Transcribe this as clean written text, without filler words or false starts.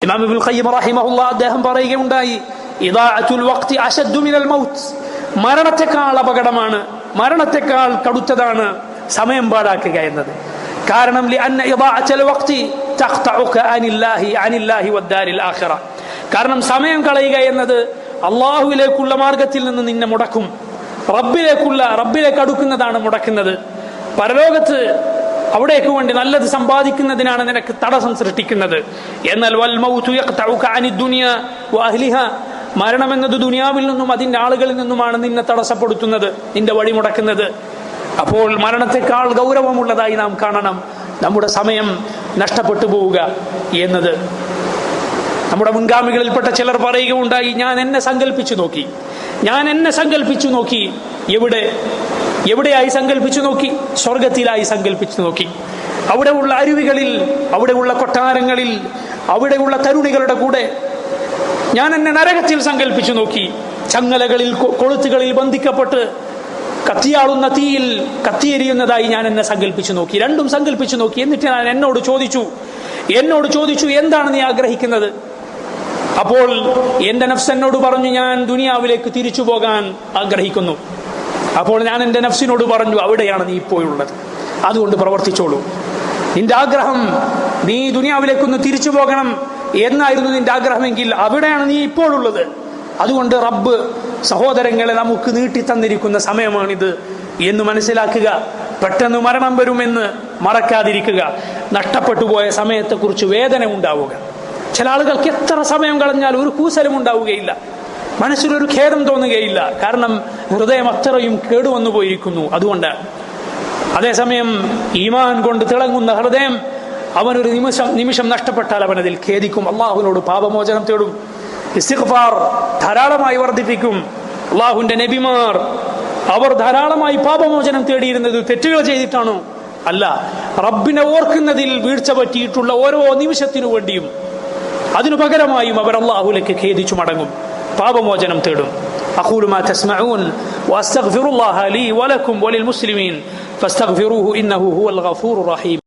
ഇമാം ഇബ്നുൽ ഖയ്യിം റഹിമഹുല്ലാഹ് അദ്ദേഹം പറയുകയുണ്ടായി, ഇദാഅത്തുൽ വഖ്തി അശദ്ദു മിനൽ മൗത്ത്, മരണത്തെക്കാൾ അപകടമാണ്, മരണത്തെക്കാൾ കടുത്തതാണ് സമയം പാഴാക്കുക എന്നത്. കാരണം ലിഅന്ന ഇദാഅത്തുൽ വഖ്തി തഖ്തഉക അനില്ലാഹി വദ്ദാരിൽ ആഖിറ, കാരണം സമയം കളയുക എന്നത് അള്ളാഹുവിലേക്കുള്ള മാർഗത്തിൽ നിന്ന് നിന്നെ മുടക്കും, റബ്ബിലേക്ക് അടുക്കുന്നതാണ് മുടക്കുന്നത്. പരലോകത്ത് അവിടേക്ക് വേണ്ടി നല്ലത് സമ്പാദിക്കുന്നതിനാണ് നിനക്ക് തടസ്സം സൃഷ്ടിക്കുന്നത്. എന്നാൽ വൽ മൗതു യഖ്തഉക അനിദ്ദുനിയ വഅഹ്ലിഹാ, മരണമെന്നത് ദുനിയാവിൽ നിന്നും അതിന്റെ ആളുകളിൽ നിന്നുമാണ് നിന്നെ തടസ്സപ്പെടുത്തുന്നത്, നിന്റെ വഴി മുടക്കുന്നത്. അപ്പോൾ മരണത്തെക്കാൾ ഗൗരവമുള്ളതായി നാം കാണണം നമ്മുടെ സമയം നഷ്ടപ്പെട്ടു പോവുക എന്നത്. നമ്മുടെ മുൻഗാമികളിൽപ്പെട്ട ചിലർ പറയുകയുണ്ടായി, ഞാൻ എന്നെ സങ്കല്പിച്ചു നോക്കി. എവിടെയായി സങ്കല്പിച്ചു നോക്കി? സ്വർഗത്തിലായി സങ്കല്പിച്ചു നോക്കി. അവിടെയുള്ള അരുവികളിൽ, അവിടെയുള്ള കൊട്ടാരങ്ങളിൽ, അവിടെയുള്ള തരുണികളുടെ കൂടെ. ഞാൻ എന്നെ നരകത്തിൽ സങ്കല്പിച്ചു നോക്കി, ചങ്ങലകളിൽ കൊളുത്തുകളിൽ ബന്ധിക്കപ്പെട്ട് കത്തിയാളുന്ന തീയിൽ കത്തിയെരിയുന്നതായി ഞാൻ എന്നെ സങ്കല്പിച്ചു നോക്കി. രണ്ടും സങ്കല്പിച്ചു നോക്കി. എന്നിട്ട് ഞാൻ എന്നോട് ചോദിച്ചു എന്താണ് നീ ആഗ്രഹിക്കുന്നത്? അപ്പോൾ എന്റെ നഫ്സ് എന്നോട് പറഞ്ഞു, ഞാൻ ദുനിയാവിലേക്ക് തിരിച്ചു പോകാൻ ആഗ്രഹിക്കുന്നു. അപ്പോൾ ഞാൻ എന്റെ നഫ്സിനോട് പറഞ്ഞു, അവിടെയാണ് നീ ഇപ്പോഴുള്ളത്, അതുകൊണ്ട് പ്രവർത്തിച്ചോളൂ. നിന്റെ ആഗ്രഹം നീ ദുനിയാവിലേക്കൊന്ന് തിരിച്ചു പോകണം എന്നായിരുന്നു നിന്റെ ആഗ്രഹമെങ്കിൽ അവിടെയാണ് നീ ഇപ്പോഴുള്ളത്. അതുകൊണ്ട് റബ്ബ് സഹോദരങ്ങളെ നമുക്ക് നീട്ടി തന്നിരിക്കുന്ന സമയമാണിത് എന്ന് മനസ്സിലാക്കുക. പെട്ടെന്ന് മരണം വരുമെന്ന് മറക്കാതിരിക്കുക. നഷ്ടപ്പെട്ടു പോയ സമയത്തെക്കുറിച്ച് വേദന ഉണ്ടാവുക. ചില ആളുകൾക്ക് എത്ര സമയം കളഞ്ഞാൽ ഒരു കൂസലും ഉണ്ടാവുകയില്ല, മനസ്സിലൊരു ഖേദം തോന്നുകയില്ല. കാരണം ഹൃദയം അത്രയും കേടുവന്നു പോയിരിക്കുന്നു. അതുകൊണ്ട് അതേസമയം ഈമാൻ കൊണ്ട് തിളങ്ങുന്ന ഹൃദയം അവനൊരു നിമിഷം നഷ്ടപ്പെട്ടാൽ അവനതിൽ ഖേദിക്കും, അള്ളാഹുവിനോട് പാപമോചനം തേടും, ഇസ്തിഗ്ഫാർ ധാരാളമായി വർദ്ധിപ്പിക്കും. അള്ളാഹുവിന്റെ നബിമാർ അവർ ധാരാളമായി പാപമോചനം തേടിയിരുന്നത് തെറ്റുകൾ ചെയ്തിട്ടാണോ? അല്ല, റബ്ബിനെ ഓർക്കുന്നതിൽ വീഴ്ച പറ്റിയിട്ടുള്ള ഓരോ നിമിഷത്തിനു വേണ്ടിയും അതിനു പകരമായും അവർ അള്ളാഹുവിലേക്ക് ഖേദിച്ചു മടങ്ങും, പാപമോചനം തേടും. أقول ما تسمعون وأستغفر الله لي ولكم وللمسلمين فاستغفروه إنه هو الغفور الرحيم.